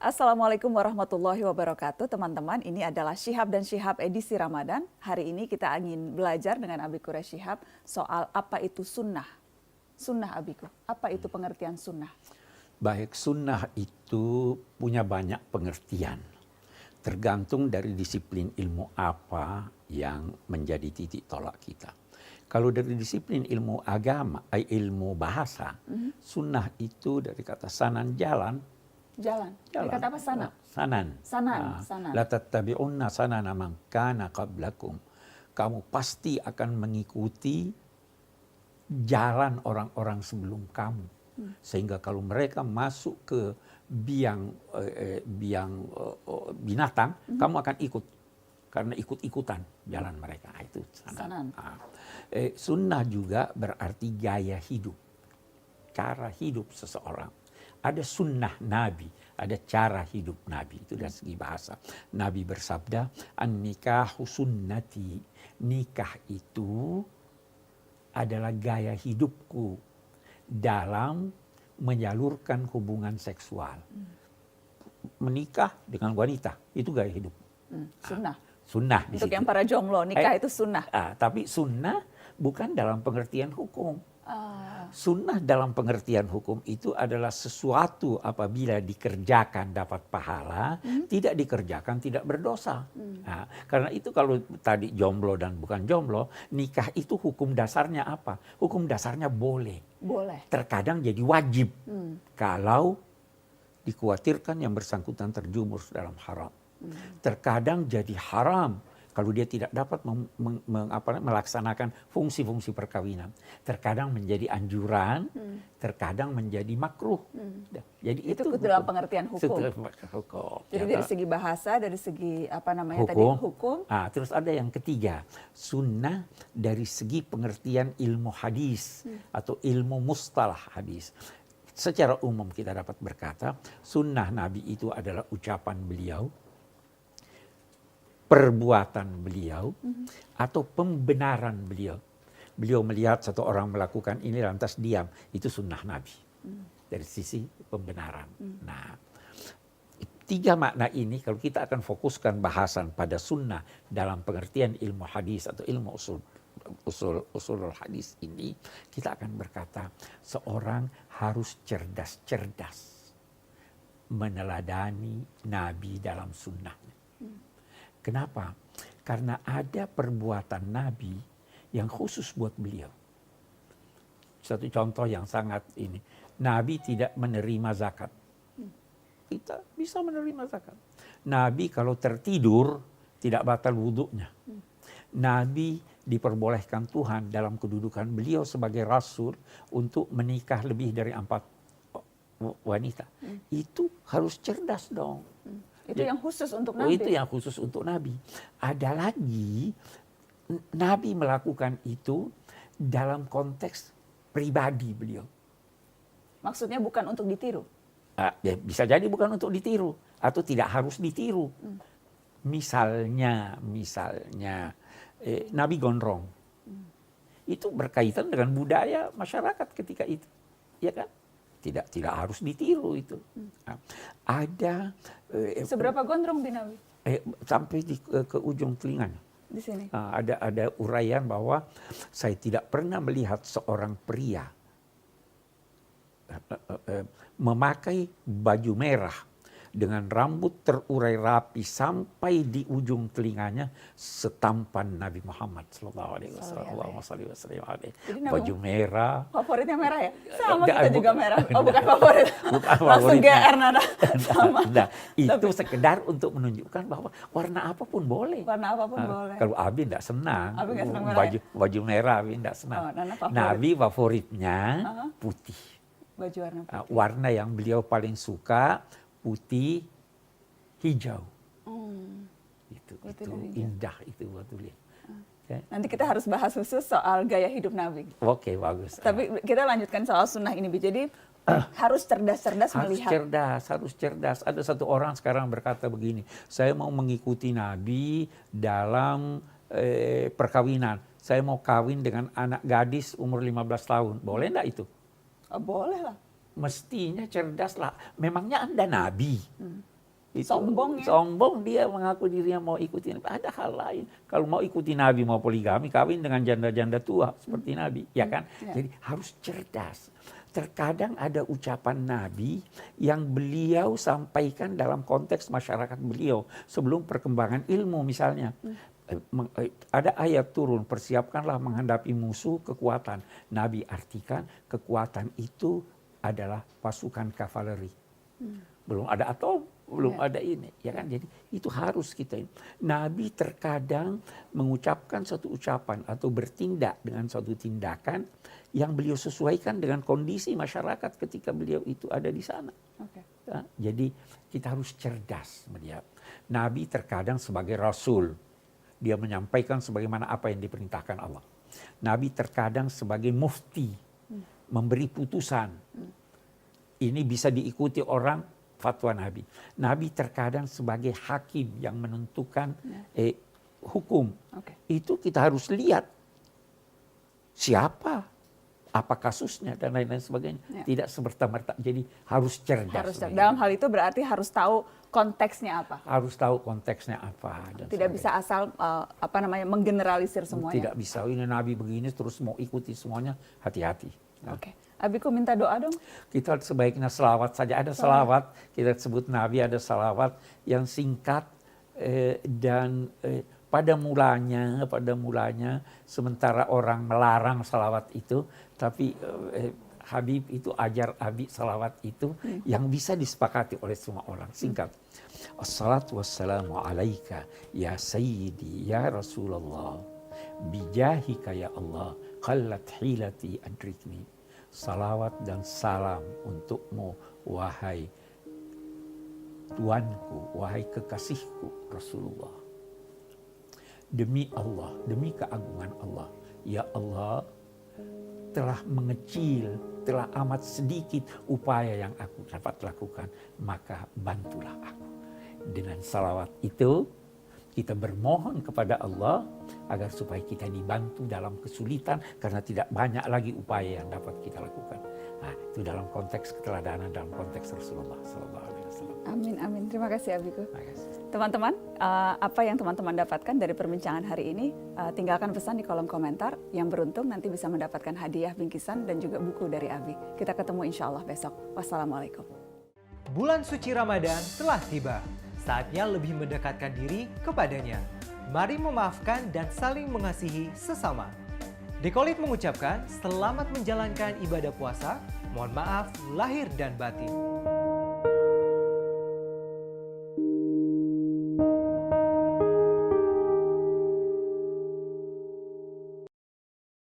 Assalamualaikum warahmatullahi wabarakatuh, teman-teman. Ini adalah Syihab dan Syihab edisi Ramadan. Hari ini kita ingin belajar dengan Abiku Syihab soal apa itu sunnah. Sunnah, Abiku. Apa itu pengertian sunnah? Baik, sunnah itu punya banyak pengertian. Tergantung dari disiplin ilmu apa yang menjadi titik tolak kita. Kalau dari disiplin ilmu agama, ilmu bahasa, sunnah itu dari kata sanan jalan. Jalan. Dari kata apa sana? Sanan. Sanan. La tattabi'unna sanana man kana qablakum. Kamu pasti akan mengikuti jalan orang-orang sebelum kamu. Sehingga kalau mereka masuk ke biang binatang, kamu akan ikut. Karena ikut-ikutan jalan mereka. Itu sanan. Sunnah juga berarti gaya hidup. Cara hidup seseorang. Ada sunnah Nabi, ada cara hidup Nabi. Itu dari segi bahasa. Nabi bersabda, an-nikahu sunnati. Nikah itu adalah gaya hidupku dalam menyalurkan hubungan seksual. Menikah dengan wanita, itu gaya hidup. Sunnah. Sunnah di Untuk situ. yang para jomblo, nikah itu sunnah. Tapi sunnah bukan dalam pengertian hukum. Sunnah dalam pengertian hukum itu adalah sesuatu apabila dikerjakan dapat pahala, tidak dikerjakan tidak berdosa. Nah, karena itu kalau tadi jomblo dan bukan jomblo, nikah itu hukum dasarnya apa? Hukum dasarnya boleh. Boleh. Terkadang jadi wajib kalau dikhawatirkan yang bersangkutan terjumus dalam haram. Terkadang jadi haram kalau dia tidak dapat melaksanakan fungsi-fungsi perkawinan. Terkadang menjadi anjuran, terkadang menjadi makruh. Jadi itu dalam pengertian hukum. Jadi dari segi bahasa, dari segi hukum. Terus ada yang ketiga, sunnah dari segi pengertian ilmu hadis atau ilmu mustalah hadis. Secara umum kita dapat berkata, sunnah Nabi itu adalah ucapan beliau, perbuatan beliau, atau pembenaran beliau. Beliau melihat satu orang melakukan ini lantas diam, itu sunnah Nabi. Dari sisi pembenaran. Nah, tiga makna ini kalau kita akan fokuskan bahasan pada sunnah dalam pengertian ilmu hadis atau ilmu usul hadis ini, kita akan berkata seorang harus cerdas-cerdas meneladani Nabi dalam sunnahnya. Kenapa? Karena ada perbuatan Nabi yang khusus buat beliau. Satu contoh yang sangat ini. Nabi tidak menerima zakat. Kita bisa menerima zakat. Nabi kalau tertidur tidak batal wudhunya. Nabi diperbolehkan Tuhan dalam kedudukan beliau sebagai Rasul untuk menikah lebih dari 4 wanita. Itu harus cerdas dong. Itu yang khusus untuk Nabi. Itu yang khusus untuk Nabi. Ada lagi, Nabi melakukan itu dalam konteks pribadi beliau. Maksudnya bukan untuk ditiru? Ya, bisa jadi bukan untuk ditiru. Atau tidak harus ditiru. Misalnya Nabi gondrong. Itu berkaitan dengan budaya masyarakat ketika itu. Ya kan? Tidak harus ditiru itu. Ada seberapa gondrong Nabi? Sampai ke ujung telinganya. Di sini. Ada uraian bahwa saya tidak pernah melihat seorang pria memakai baju merah dengan rambut terurai rapi sampai di ujung telinganya setampan Nabi Muhammad sallallahu alaihi wasallam. Baju merah. Favoritnya merah ya? Sama kita juga merah. Oh, bukan favorit. Langsung GR Nana. Sama. Nah, itu sekedar untuk menunjukkan bahwa warna apapun boleh. Warna apapun boleh. Kalau Abi enggak senang. Abi enggak senang merah. Baju merah Abi enggak senang. Nabi favoritnya putih. Baju warna putih. Warna yang beliau paling suka putih, hijau. Itu indah itu buat beliau. Nanti kita harus bahas khusus soal gaya hidup Nabi. Oke, bagus. Tapi kita lanjutkan soal sunnah ini, Jadi harus cerdas-cerdas melihat. Harus cerdas. Ada satu orang sekarang berkata begini, saya mau mengikuti Nabi dalam perkawinan. Saya mau kawin dengan anak gadis umur 15 tahun. Boleh enggak itu? Boleh lah. Mestinya cerdas lah. Memangnya Anda nabi? Sombong ya? Sombong dia mengaku dirinya mau ikuti Nabi. Ada hal lain. Kalau mau ikuti Nabi, mau poligami, kawin dengan janda-janda tua seperti Nabi, ya kan? Ya. Jadi harus cerdas. Terkadang ada ucapan Nabi yang beliau sampaikan dalam konteks masyarakat beliau sebelum perkembangan ilmu misalnya. Ada ayat turun, persiapkanlah menghadapi musuh kekuatan. Nabi artikan kekuatan itu adalah pasukan kavaleri. Belum ada atom, belum ada ini, ya kan? Jadi itu harus kita. Nabi terkadang mengucapkan suatu ucapan atau bertindak dengan suatu tindakan yang beliau sesuaikan dengan kondisi masyarakat ketika beliau itu ada di sana. Nah, jadi kita harus cerdas melihat. Nabi terkadang sebagai rasul, dia menyampaikan sebagaimana apa yang diperintahkan Allah. Nabi terkadang sebagai mufti, memberi putusan. Ini bisa diikuti orang, fatwa Nabi. Nabi terkadang sebagai hakim yang menentukan hukum. Itu kita harus lihat siapa, apa kasusnya dan lain-lain sebagainya. Tidak semerta-merta. Jadi harus cerdas. Dalam hal itu berarti harus tahu konteksnya apa. Harus tahu konteksnya apa. Dan tidak bisa asal menggeneralisir semuanya. Tidak bisa. Ini Nabi begini terus mau ikuti semuanya. Hati-hati. Nah. Abiku minta doa dong. Kita sebaiknya selawat saja. Ada selawat, kita sebut Nabi ada selawat yang singkat dan pada mulanya sementara orang melarang selawat itu, tapi Habib itu ajar Abi selawat itu yang bisa disepakati oleh semua orang. Singkat. Assalatu wassalamu alaika ya sayyidi ya Rasulullah. Bijahika ya Allah. Qallat hilati adrikni. Salawat dan salam untukmu, wahai Tuanku, wahai kekasihku Rasulullah. Demi Allah, demi keagungan Allah. Ya Allah, telah mengecil, telah amat sedikit upaya yang aku dapat lakukan. Maka bantulah aku. Dengan salawat itu, kita bermohon kepada Allah agar supaya kita dibantu dalam kesulitan karena tidak banyak lagi upaya yang dapat kita lakukan. Nah, itu dalam konteks keteladanan, dalam konteks Rasulullah SAW. Amin, amin. Terima kasih Abiku. Terima kasih. Teman-teman, apa yang teman-teman dapatkan dari perbincangan hari ini, tinggalkan pesan di kolom komentar. Yang beruntung nanti bisa mendapatkan hadiah bingkisan dan juga buku dari Abi. Kita ketemu insya Allah besok. Wassalamualaikum. Bulan suci Ramadan telah tiba. Saatnya lebih mendekatkan diri kepadanya. Mari memaafkan dan saling mengasihi sesama. Dekolit mengucapkan selamat menjalankan ibadah puasa. Mohon maaf lahir dan batin.